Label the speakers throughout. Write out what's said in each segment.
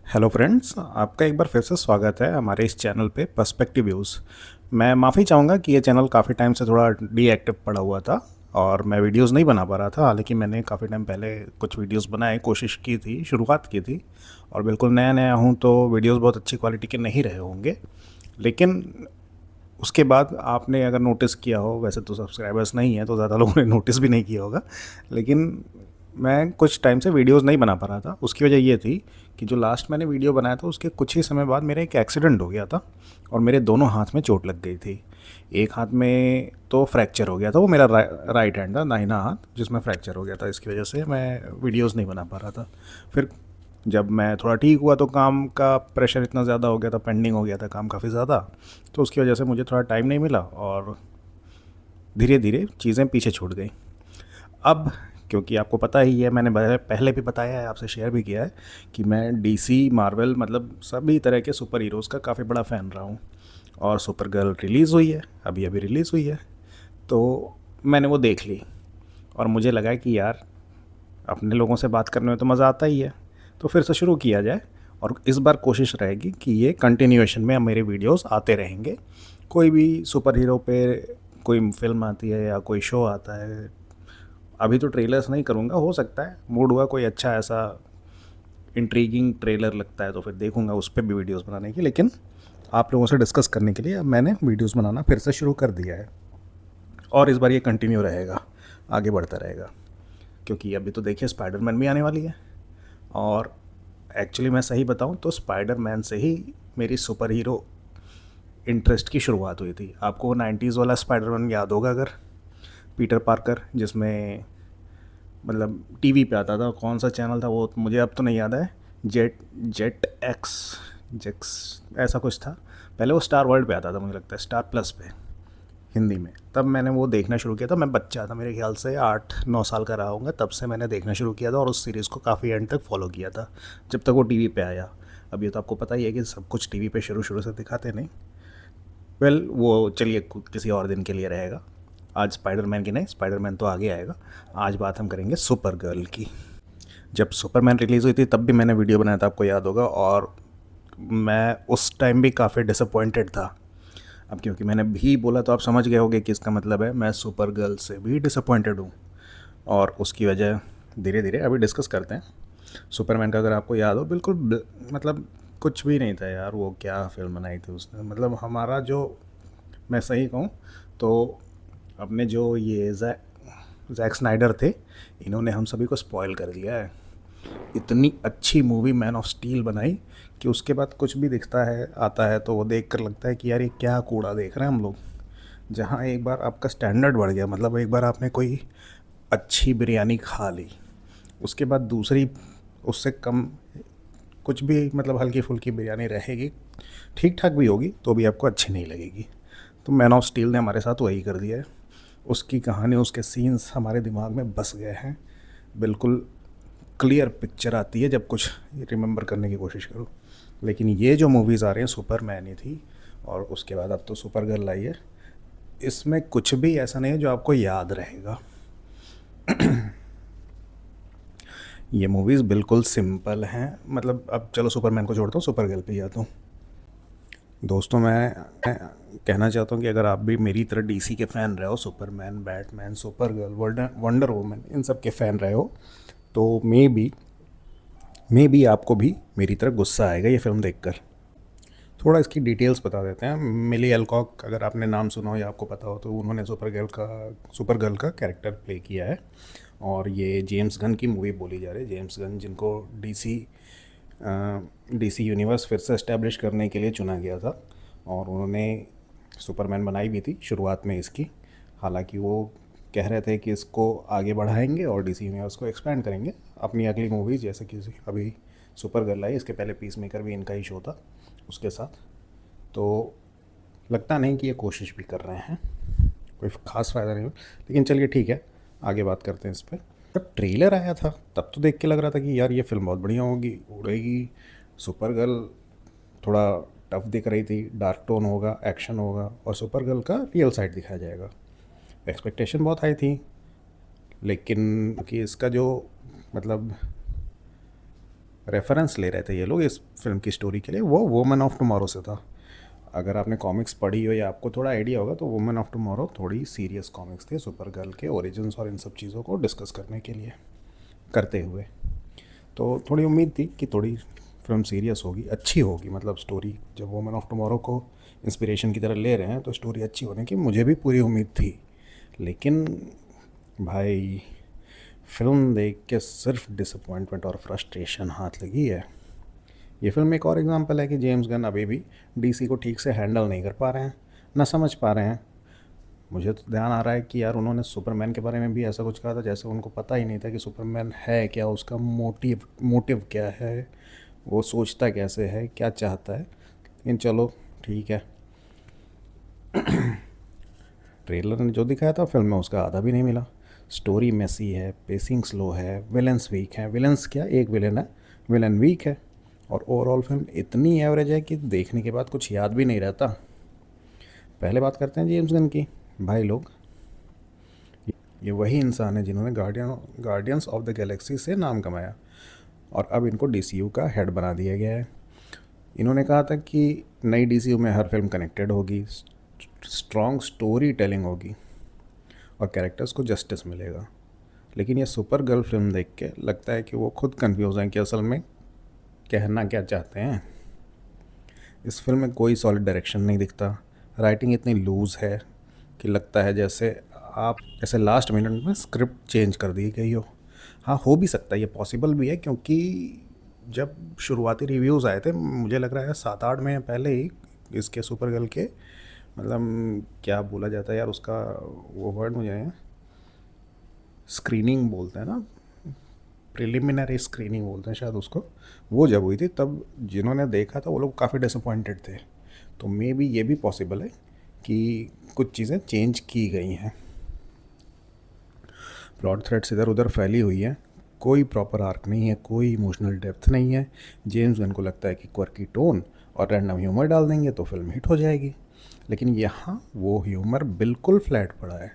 Speaker 1: Hello friends, आपका एक बार फिर से स्वागत है हमारे इस चैनल पे पर्सपेक्टिव व्यूज़। मैं माफ़ी चाहूँगा कि ये चैनल काफ़ी टाइम से थोड़ा डीएक्टिव पड़ा हुआ था और मैं वीडियोस नहीं बना पा रहा था। हालांकि मैंने काफ़ी टाइम पहले कुछ वीडियोस बनाए, कोशिश की थी, शुरुआत की थी। और बिल्कुल नया नया हूँ तो वीडियोस बहुत अच्छी क्वालिटी के नहीं रहे होंगे। लेकिन उसके बाद आपने अगर नोटिस किया हो, वैसे तो सब्सक्राइबर्स नहीं है तो ज़्यादा लोगों ने नोटिस भी नहीं किया होगा, लेकिन मैं कुछ टाइम से वीडियोस नहीं बना पा रहा था। उसकी वजह ये थी कि जो लास्ट मैंने वीडियो बनाया था उसके कुछ ही समय बाद मेरा एक एक्सीडेंट हो गया था और मेरे दोनों हाथ में चोट लग गई थी। एक हाथ में तो फ्रैक्चर हो गया था, वो मेरा राइट हैंड था, दाहिना हाथ, जिसमें फ्रैक्चर हो गया था। इसकी वजह से मैं वीडियोस नहीं बना पा रहा था। फिर जब मैं थोड़ा ठीक हुआ तो काम का प्रेशर इतना ज़्यादा हो गया था, पेंडिंग हो गया था काम काफ़ी ज़्यादा, तो उसकी वजह से मुझे थोड़ा टाइम नहीं मिला और धीरे धीरे चीज़ें पीछे छूट गई। अब क्योंकि आपको पता ही है, मैंने पहले भी बताया है, आपसे शेयर भी किया है कि मैं डीसी, मार्वल, मतलब सभी तरह के सुपर हीरोज़ का काफ़ी बड़ा फ़ैन रहा हूँ। और सुपर गर्ल रिलीज़ हुई है, अभी अभी रिलीज़ हुई है, तो मैंने वो देख ली और मुझे लगा कि यार, अपने लोगों से बात करने में तो मज़ा आता ही है, तो फिर से शुरू किया जाए। और इस बार कोशिश रहेगी कि ये कंटिन्यूएशन में मेरे वीडियोस आते रहेंगे। कोई भी सुपर हीरो पे कोई फिल्म आती है या कोई शो आता है, अभी तो ट्रेलर्स नहीं करूँगा, हो सकता है मूड हुआ कोई अच्छा ऐसा इंट्रीगिंग ट्रेलर लगता है तो फिर देखूँगा उस पर भी वीडियोस बनाने की। लेकिन आप लोगों से डिस्कस करने के लिए अब मैंने वीडियोस बनाना फिर से शुरू कर दिया है और इस बार ये कंटिन्यू रहेगा, आगे बढ़ता रहेगा। क्योंकि अभी तो देखिए स्पाइडरमैन भी आने वाली है। और एक्चुअली मैं सही बताऊं तो स्पाइडरमैन से ही मेरी सुपर हीरो इंटरेस्ट की शुरुआत हुई थी। आपको 90s वाला स्पाइडरमैन याद होगा अगर, पीटर पार्कर, जिसमें मतलब टीवी पे आता था, कौन सा चैनल था वो मुझे अब तो नहीं याद है, जेट जेट एक्स जेक्स ऐसा कुछ था। पहले वो स्टार वर्ल्ड पे आता था, मुझे लगता है स्टार प्लस पे, हिंदी में। तब मैंने वो देखना शुरू किया था, मैं बच्चा था, मेरे ख्याल से 8-9 साल का रहा हूँगा, तब से मैंने देखना शुरू किया था और उस सीरीज़ को काफ़ी एंड तक फॉलो किया था, जब तक वो टीवी पे आया। अब ये तो आपको पता ही है कि सब कुछ टीवी पे शुरू शुरू से दिखाते नहीं। वो चलिए किसी और दिन के लिए रहेगा। आज स्पाइडरमैन की नहीं, स्पाइडरमैन तो आगे आएगा। आज बात हम करेंगे सुपर गर्ल की। जब सुपरमैन रिलीज़ हुई थी तब भी मैंने वीडियो बनाया था, आपको याद होगा, और मैं उस टाइम भी काफ़ी डिसअपॉइंटेड था। अब क्योंकि मैंने भी बोला तो आप समझ गए होंगे कि इसका मतलब है मैं सुपर गर्ल से भी डिसअपॉइंटेड हूँ। और उसकी वजह धीरे धीरे अभी डिस्कस करते हैं। सुपरमैन का अगर आपको याद हो, बिल्कुल मतलब कुछ भी नहीं था यार, वो क्या फिल्म बनाई थी उसने, मतलब हमारा जो, मैं सही कहूँ तो अपने जो ये जैक स्नाइडर थे, इन्होंने हम सभी को स्पॉइल कर दिया है। इतनी अच्छी मूवी मैन ऑफ स्टील बनाई कि उसके बाद कुछ भी दिखता है, आता है, तो वो देख कर लगता है कि यार ये क्या कूड़ा देख रहे हैं हम लोग। जहाँ एक बार आपका स्टैंडर्ड बढ़ गया, मतलब एक बार आपने कोई अच्छी बिरयानी खा ली, उसके बाद दूसरी उससे कम कुछ भी, मतलब हल्की फुल्की बिरयानी रहेगी, ठीक ठाक भी होगी, तो भी आपको अच्छी नहीं लगेगी। तो मैन ऑफ स्टील ने हमारे साथ वही कर दिया है। उसकी कहानी, उसके सीन्स हमारे दिमाग में बस गए हैं। बिल्कुल क्लियर पिक्चर आती है जब कुछ रिमेंबर करने की कोशिश करो। लेकिन ये जो मूवीज़ आ रही हैं, सुपरमैन ही थी और उसके बाद अब तो सुपर गर्ल आई है, इसमें कुछ भी ऐसा नहीं है जो आपको याद रहेगा। ये मूवीज़ बिल्कुल सिंपल हैं। मतलब अब चलो सुपरमैन को छोड़ता हूँ, सुपर गर्ल पे ही आता हूँ। दोस्तों, मैं कहना चाहता हूँ कि अगर आप भी मेरी तरह डीसी के फ़ैन रहे हो, Superman, Batman, Supergirl, Wonder Woman, इन सब के फ़ैन रहे हो, तो मे बी आपको भी मेरी तरह गुस्सा आएगा ये फ़िल्म देखकर। थोड़ा इसकी डिटेल्स बता देते हैं। मिली एल्कॉक, अगर आपने नाम सुना हो या आपको पता हो, तो उन्होंने सुपर गर्ल का कैरेक्टर प्ले किया है। और ये जेम्स गन की मूवी बोली जा रही है। जेम्स गन, जिनको डीसी यूनिवर्स फिर से इस्टेब्लिश करने के लिए चुना गया था, और उन्होंने सुपरमैन बनाई भी थी शुरुआत में इसकी। हालांकि वो कह रहे थे कि इसको आगे बढ़ाएंगे और डीसी यूनिवर्स को एक्सपेंड करेंगे अपनी अगली मूवीज़, जैसे कि अभी सुपर गर्ल आई, इसके पहले पीस मेकर भी इनका ही शो था उसके साथ। तो लगता नहीं कि ये कोशिश भी कर रहे हैं, कोई ख़ास फ़ायदा नहीं हुआ। लेकिन चलिए ठीक है, आगे बात करते हैं इस पर। जब ट्रेलर आया था तब तो देख के लग रहा था कि यार ये फ़िल्म बहुत बढ़िया होगी, उड़ेगी। सुपर गर्ल थोड़ा टफ दिख रही थी, डार्क टोन होगा, एक्शन होगा और सुपर गर्ल का रियल साइड दिखाया जाएगा। एक्सपेक्टेशन बहुत हाई थी। लेकिन कि इसका जो, मतलब रेफरेंस ले रहे थे ये लोग इस फिल्म की स्टोरी के लिए, वो वुमेन ऑफ टुमारो से था। अगर आपने कॉमिक्स पढ़ी हो या आपको थोड़ा आइडिया होगा तो वुमेन ऑफ टुमारो थोड़ी सीरियस कॉमिक्स थे सुपर गर्ल के ओरिजिन्स और इन सब चीज़ों को डिस्कस करने के लिए करते हुए। तो थोड़ी उम्मीद थी कि थोड़ी फिल्म सीरियस होगी, अच्छी होगी, मतलब स्टोरी जब वुमेन ऑफ टुमारो को इंस्पिरेशन की तरह ले रहे हैं तो स्टोरी अच्छी होने की मुझे भी पूरी उम्मीद थी। लेकिन भाई फिल्म देख के सिर्फ डिसअपॉइंटमेंट और फ्रस्ट्रेशन हाथ लगी है। ये फिल्म एक और एग्जांपल है कि जेम्स गन अभी भी डीसी को ठीक से हैंडल नहीं कर पा रहे हैं, ना समझ पा रहे हैं। मुझे तो ध्यान आ रहा है कि यार उन्होंने सुपरमैन के बारे में भी ऐसा कुछ कहा था जैसे उनको पता ही नहीं था कि सुपरमैन है क्या, उसका मोटिव क्या है, वो सोचता कैसे है, क्या चाहता है। लेकिन चलो ठीक है, ट्रेलर ने जो दिखाया था फिल्म में उसका आधा भी नहीं मिला। स्टोरी मेसी है, पेसिंग स्लो है, विलन्स वीक हैं। विलन्स क्या, एक विलन है, विलन वीक है। और ओवरऑल फिल्म इतनी एवरेज है कि देखने के बाद कुछ याद भी नहीं रहता। पहले बात करते हैं जेम्स गन की। भाई लोग, ये वही इंसान है जिन्होंने गार्डियंस ऑफ द गैलेक्सी से नाम कमाया और अब इनको डीसीयू का हेड बना दिया गया है। इन्होंने कहा था कि नई डीसीयू में हर फिल्म कनेक्टेड होगी, स्ट्रॉन्ग स्टोरी टेलिंग होगी और कैरेक्टर्स को जस्टिस मिलेगा। लेकिन ये सुपर गर्ल फिल्म देख के लगता है कि वो खुद कंफ्यूज हैं कि असल में कहना क्या चाहते हैं। इस फिल्म में कोई सॉलिड डायरेक्शन नहीं दिखता। राइटिंग इतनी लूज़ है कि लगता है जैसे लास्ट मिनट में स्क्रिप्ट चेंज कर दी गई हो। हाँ, हो भी सकता है, ये पॉसिबल भी है, क्योंकि जब शुरुआती रिव्यूज़ आए थे मुझे लग रहा है 7-8 महीने पहले ही इसके सुपर गर्ल के, मतलब क्या बोला जाता है यार उसका, वो वर्ड मुझे है, स्क्रीनिंग बोलते हैं ना, प्रिलिमिनरी स्क्रीनिंग बोलते हैं शायद उसको, वो जब हुई थी तब जिन्होंने देखा था वो लोग काफ़ी डिसअपॉइंटेड थे। तो मे बी ये भी पॉसिबल है कि कुछ चीज़ें चेंज की गई हैं। प्लॉट थ्रेड्स इधर उधर फैली हुई हैं, कोई प्रॉपर आर्क नहीं है, कोई इमोशनल डेप्थ नहीं है। जेम्स गन को लगता है कि क्वर्की टोन और रैंडम ह्यूमर डाल देंगे तो फिल्म हिट हो जाएगी। लेकिन यहाँ वो ह्यूमर बिल्कुल फ्लैट पड़ा है,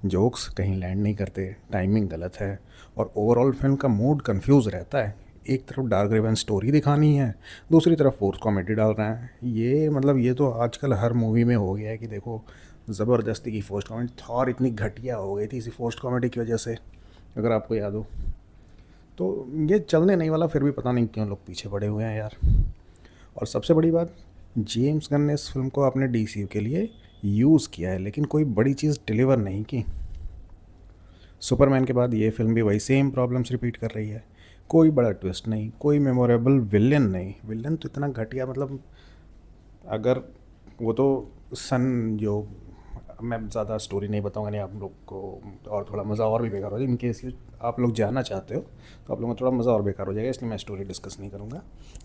Speaker 1: जोक्स कहीं लैंड नहीं करते, टाइमिंग गलत है और ओवरऑल फिल्म का मूड कंफ्यूज रहता है। एक तरफ डार्क रिवेंज स्टोरी दिखानी है, दूसरी तरफ फोर्स कॉमेडी डाल रहे हैं। ये तो आजकल हर मूवी में हो गया है कि देखो ज़बरदस्ती की फोर्स कॉमेडी। थॉर इतनी घटिया हो गई थी इसी फोर्स कॉमेडी की वजह से, अगर आपको याद हो। तो ये चलने नहीं वाला, फिर भी पता नहीं क्यों लोग पीछे पड़े हुए हैं यार। और सबसे बड़ी बात, जेम्स गन ने इस फिल्म को अपने डीसीयू के लिए यूज़ किया है लेकिन कोई बड़ी चीज़ डिलीवर नहीं की। सुपरमैन के बाद ये फिल्म भी वही सेम प्रॉब्लम्स रिपीट कर रही है। कोई बड़ा ट्विस्ट नहीं, कोई मेमोरेबल विलन नहीं। विलन तो इतना घटिया, मतलब अगर वो तो सन जो, मैं ज़्यादा स्टोरी नहीं बताऊंगा, नहीं आप लोग को और थोड़ा मज़ा और भी बेकार हो जाए। इनकेस आप लोग जानना चाहते हो तो आप लोगों को थोड़ा मज़ा और बेकार हो जाएगा, इसलिए मैं स्टोरी डिस्कस नहीं करूँगा।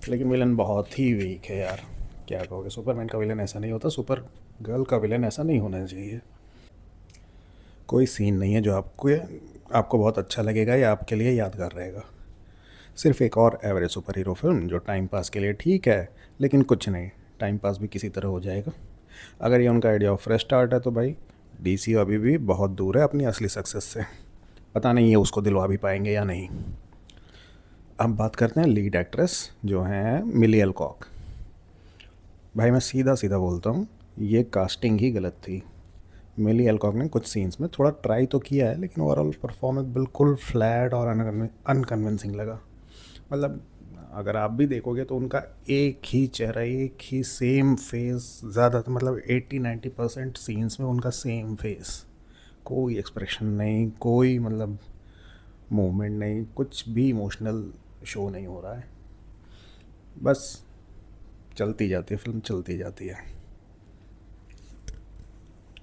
Speaker 1: लेकिन विलन बहुत ही वीक है यार, क्या कहोगे। सुपरमैन का विलन ऐसा नहीं होता, सुपर गर्ल का विलन ऐसा नहीं होना चाहिए। कोई सीन नहीं है जो आपको बहुत अच्छा लगेगा या आपके लिए यादगार रहेगा। सिर्फ एक और एवरेज सुपर हीरो फिल्म जो टाइम पास के लिए ठीक है, लेकिन कुछ नहीं, टाइम पास भी किसी तरह हो जाएगा। अगर ये उनका आइडिया ऑफ फ्रेश स्टार्ट है तो भाई डीसी अभी भी बहुत दूर है अपनी असली सक्सेस से। पता नहीं ये उसको दिलवा भी पाएंगे या नहीं। अब बात करते हैं लीड एक्ट्रेस जो हैं मिली एलकॉक। भाई मैं सीधा सीधा बोलता हूँ, ये कास्टिंग ही गलत थी। मिली एलकॉक ने कुछ सीन्स में थोड़ा ट्राई तो किया है लेकिन ओवरऑल परफॉर्मेंस बिल्कुल फ्लैट और अनकन्विंसिंग लगा। मतलब अगर आप भी देखोगे तो उनका एक ही चेहरा, एक ही सेम फेस, ज़्यादा तो मतलब 80-90% सीन्स में उनका सेम फेस, कोई एक्सप्रेशन नहीं, कोई मतलब मूवमेंट नहीं, कुछ भी इमोशनल शो नहीं हो रहा है। बस चलती जाती है फिल्म, चलती जाती है।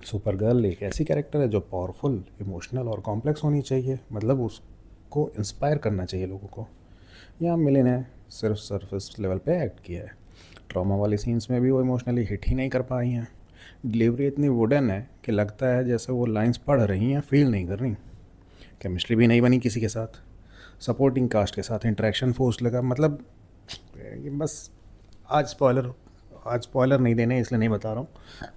Speaker 1: सुपर गर्ल एक ऐसी कैरेक्टर है जो पावरफुल, इमोशनल और कॉम्प्लेक्स होनी चाहिए, मतलब उसको इंस्पायर करना चाहिए लोगों को। यहाँ मिले ने सिर्फ सरफेस लेवल पे एक्ट किया है। ट्रॉमा वाली सीन्स में भी वो इमोशनली हिट ही नहीं कर पाई हैं। डिलीवरी इतनी वुडन है कि लगता है जैसे वो लाइंस पढ़ रही हैं, फील नहीं कर रही। केमिस्ट्री भी नहीं बनी किसी के साथ। सपोर्टिंग कास्ट के साथ इंटरेक्शन फोर्स लगा। मतलब ये बस, आज स्पॉइलर नहीं देने इसलिए नहीं बता रहा हूँ,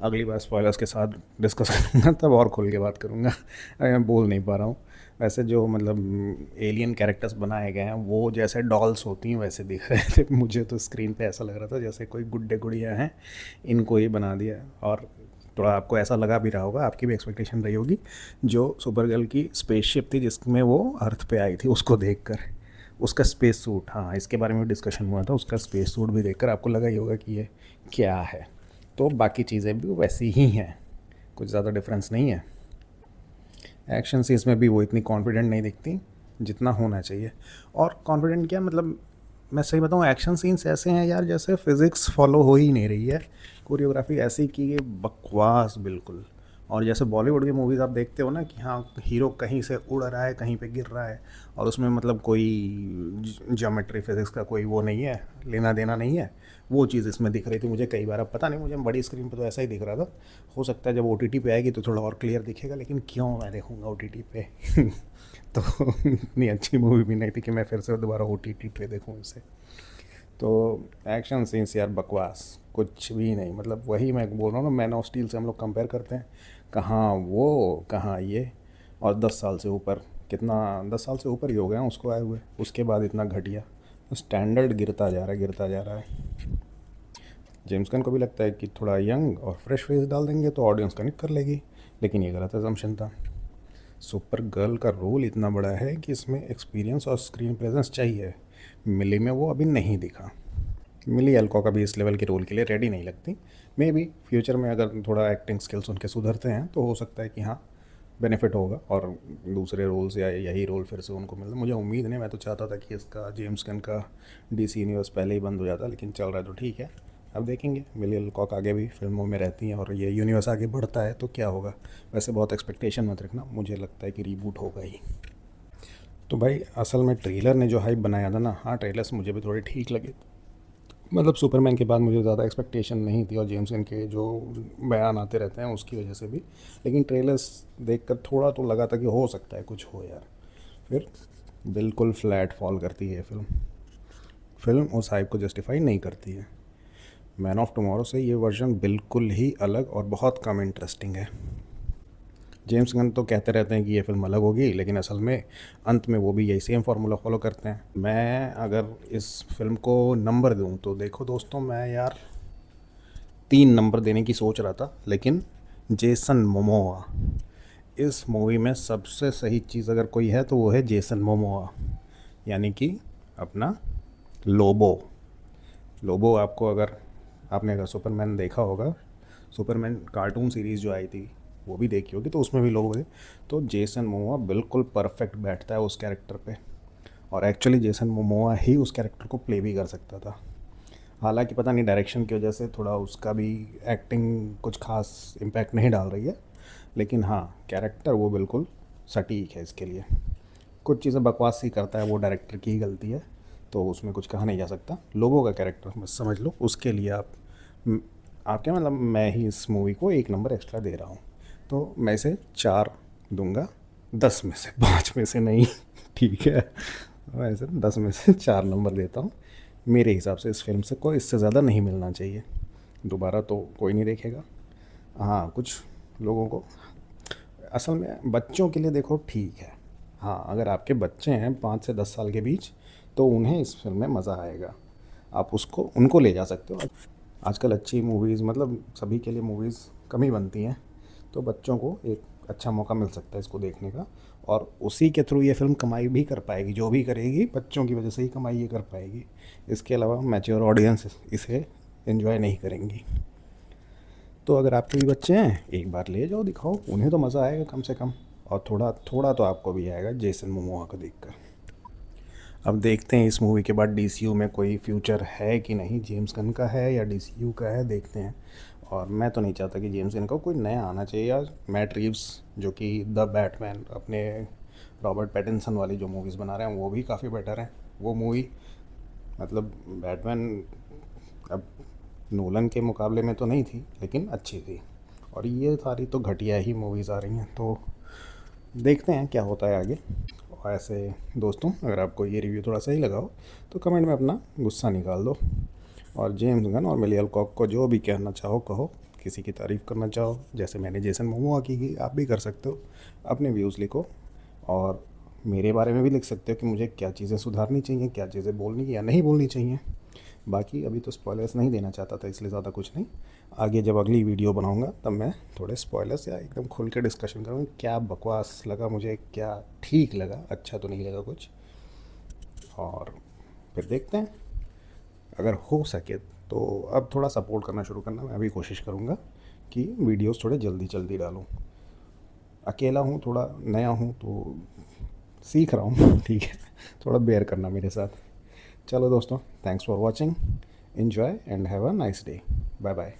Speaker 1: अगली बार स्पॉयलर्स के साथ डिस्कस करूँगा तब और खुल के बात करूँगा। अरे मैं बोल नहीं पा रहा हूँ। वैसे जो मतलब एलियन कैरेक्टर्स बनाए गए हैं वो जैसे डॉल्स होती हैं वैसे दिख रहे थे मुझे। तो स्क्रीन पे ऐसा लग रहा था जैसे कोई गुड्डे गुड़िया हैं, इनको ही बना दिया। और थोड़ा आपको ऐसा लगा भी रहा होगा, आपकी भी एक्सपेक्टेशन रही होगी, जो सुपर गर्ल की स्पेसशिप थी जिसमें वो अर्थ पे आई थी उसको देखकर, उसका स्पेस सूट, हाँ इसके बारे में डिस्कशन हुआ था, उसका स्पेस सूट भी देखकर आपको लगा ही होगा कि ये क्या है। तो बाकी चीज़ें भी वैसी ही हैं, कुछ ज़्यादा डिफरेंस नहीं है। एक्शन सीन्स में भी वो इतनी कॉन्फिडेंट नहीं दिखती जितना होना चाहिए। और कॉन्फिडेंट क्या मतलब, मैं सही बताऊँ एक्शन सीन्स ऐसे हैं यार जैसे फिज़िक्स फॉलो हो ही नहीं रही है, कोरियोग्राफी ऐसी की है बकवास बिल्कुल। और जैसे बॉलीवुड की मूवीज़ आप देखते हो ना कि हाँ हीरो कहीं से उड़ रहा है कहीं पे गिर रहा है, और उसमें मतलब कोई ज्योमेट्री फिज़िक्स का कोई वो नहीं है, लेना देना नहीं है, वो चीज़ इसमें दिख रही थी मुझे कई बार। अब पता नहीं, मुझे बड़ी स्क्रीन पे तो ऐसा ही दिख रहा था। हो सकता है जब OTT पे आएगी तो थोड़ा और क्लियर दिखेगा, लेकिन क्यों मैं देखूँगा OTT पे तो इतनी अच्छी मूवी भी नहीं थी कि मैं फिर से दोबारा OTT पे देखूँ इसे। तो एक्शन सीन्स यार बकवास, कुछ भी नहीं। मतलब वही मैं बोल रहा हूँ ना, मैन ऑफ स्टील से हम लोग कंपेयर करते हैं, कहाँ वो कहाँ ये। और 10 साल से ऊपर, कितना 10 साल से ऊपर ही हो गए हैं उसको आए हुए, उसके बाद इतना घटिया स्टैंडर्ड गिरता जा रहा है, गिरता जा रहा है। जेम्स गन को भी लगता है कि थोड़ा यंग और फ्रेश फेस डाल देंगे तो ऑडियंस कनेक्ट कर लेगी, लेकिन ये गलत असम्पशन था। सुपर गर्ल का रोल इतना बड़ा है कि इसमें एक्सपीरियंस और स्क्रीन प्रेजेंस चाहिए, मिली में वो अभी नहीं दिखा। मिली एल्को भी इस लेवल के रोल के लिए रेडी नहीं लगती। मे बी फ्यूचर में अगर थोड़ा एक्टिंग स्किल्स उनके सुधरते हैं तो हो सकता है कि हाँ बेनिफिट होगा और दूसरे रोल्स या यही रोल फिर से उनको मिलता। मुझे उम्मीद नहीं, मैं तो चाहता था कि इसका जेम्स गन का DC यूनिवर्स पहले ही बंद हो जाता, लेकिन चल रहा है तो ठीक है। अब देखेंगे, मिली एल्कॉक आगे भी फिल्मों में रहती हैं और ये यूनिवर्स आगे बढ़ता है तो क्या होगा। वैसे बहुत एक्सपेक्टेशन मत रखना, मुझे लगता है कि रीबूट होगा ही। तो भाई असल में ट्रेलर ने जो हाइप बनाया था ना, हाँ ट्रेलर्स मुझे भी थोड़े ठीक लगे। मतलब सुपरमैन के बाद मुझे ज़्यादा एक्सपेक्टेशन नहीं थी, और जेम्स गन के जो बयान आते रहते हैं उसकी वजह से भी। लेकिन ट्रेलर्स देखकर थोड़ा तो लगा था कि हो सकता है कुछ हो यार। फिर बिल्कुल फ्लैट फॉल करती है फिल्म। फिल्म उस हाइप को जस्टिफाई नहीं करती है। मैन ऑफ टुमारो से ये वर्जन बिल्कुल ही अलग और बहुत कम इंटरेस्टिंग है। जेम्स गन तो कहते रहते हैं कि ये फिल्म अलग होगी, लेकिन असल में अंत में वो भी यही सेम फार्मूला फॉलो करते हैं। मैं अगर इस फिल्म को नंबर दूं तो देखो दोस्तों, मैं यार 3 नंबर देने की सोच रहा था, लेकिन जेसन मोमोआ, इस मूवी में सबसे सही चीज़ अगर कोई है तो वो है जेसन मोमोआ, यानी कि अपना लोबो। लोबो आपको अगर, आपने अगर सुपरमैन देखा होगा, सुपरमैन कार्टून सीरीज़ जो आई थी वो भी देखी होगी, तो उसमें भी लोग थे। तो जेसन मोमोआ बिल्कुल परफेक्ट बैठता है उस कैरेक्टर पे, और एक्चुअली जेसन मोमोआ ही उस कैरेक्टर को प्ले भी कर सकता था। हालांकि पता नहीं डायरेक्शन की वजह से थोड़ा उसका भी एक्टिंग कुछ खास इम्पैक्ट नहीं डाल रही है, लेकिन हाँ कैरेक्टर वो बिल्कुल सटीक है इसके लिए। कुछ चीज़ें बकवास ही करता है, वो डायरेक्टर की ही गलती है, तो उसमें कुछ कहा नहीं जा सकता। लोगों का कैरेक्टर बस समझ लो, उसके लिए आप क्या मतलब, मैं ही इस मूवी को 1 नंबर एक्स्ट्रा दे रहा हूँ। तो मैं इसे 4 दूंगा, 10 में से, 5 में से नहीं ठीक है, मैं इसे 10 में से 4 नंबर देता हूँ। मेरे हिसाब से इस फिल्म से कोई इससे ज़्यादा नहीं मिलना चाहिए। दोबारा तो कोई नहीं देखेगा। हाँ कुछ लोगों को, असल में बच्चों के लिए देखो ठीक है, हाँ अगर आपके बच्चे हैं 5 से 10 साल के बीच तो उन्हें इस फिल्म में मज़ा आएगा, आप उसको उनको ले जा सकते हो। आजकल अच्छी मूवीज़ मतलब सभी के लिए मूवीज़ कम ही बनती हैं, तो बच्चों को एक अच्छा मौका मिल सकता है इसको देखने का, और उसी के थ्रू ये फिल्म कमाई भी कर पाएगी, जो भी करेगी बच्चों की वजह से ही कमाई ये कर पाएगी। इसके अलावा मैच्योर ऑडियंस इसे एंजॉय नहीं करेंगी। तो अगर आपके भी बच्चे हैं एक बार ले जाओ, दिखाओ, उन्हें तो मज़ा आएगा कम से कम, और थोड़ा थोड़ा तो आपको भी आएगा जेसन मोमोआ को देखकर। अब देखते हैं इस मूवी के बाद DCU में कोई फ्यूचर है कि नहीं, जेम्स गन का है या DCU का है, देखते हैं। और मैं तो नहीं चाहता कि जेम्स गन का कोई नया आना चाहिए यार। मैट रीव्स जो कि द बैटमैन, अपने रॉबर्ट पैटिंसन वाली जो मूवीज़ बना रहे हैं वो भी काफ़ी बेटर हैं। वो मूवी मतलब बैटमैन अब नोलन के मुकाबले में तो नहीं थी, लेकिन अच्छी थी। और ये सारी तो घटिया ही मूवीज़ आ रही हैं, तो देखते हैं क्या होता है आगे। और ऐसे दोस्तों, अगर आपको ये रिव्यू थोड़ा सही लगा हो तो कमेंट में अपना गुस्सा निकाल दो, और जेम्स गन और मिली एल्कॉक को जो भी कहना चाहो कहो। किसी की तारीफ़ करना चाहो जैसे मैंने जेसन मोमोआ की आप भी कर सकते हो, अपने व्यूज़ लिखो। और मेरे बारे में भी लिख सकते हो कि मुझे क्या चीज़ें सुधारनी चाहिए, क्या चीज़ें बोलनी या नहीं बोलनी चाहिए। बाकी अभी तो स्पॉयलर्स नहीं देना चाहता था, इसलिए ज़्यादा कुछ नहीं। आगे जब अगली वीडियो बनाऊंगा तब मैं थोड़े स्पॉयलर्स या एकदम खुल के डिस्कशन करूँगा, क्या बकवास लगा मुझे, क्या ठीक लगा, अच्छा तो नहीं लगा कुछ। और फिर देखते हैं, अगर हो सके तो अब थोड़ा सपोर्ट करना शुरू करना। मैं अभी कोशिश करूँगा कि वीडियोस थोड़े जल्दी जल्दी डालूँ। अकेला हूँ, थोड़ा नया हूँ तो सीख रहा हूँ ठीक है, थोड़ा बेयर करना मेरे साथ। चलो दोस्तों, thanks for watching, enjoy and have a nice day. Bye bye.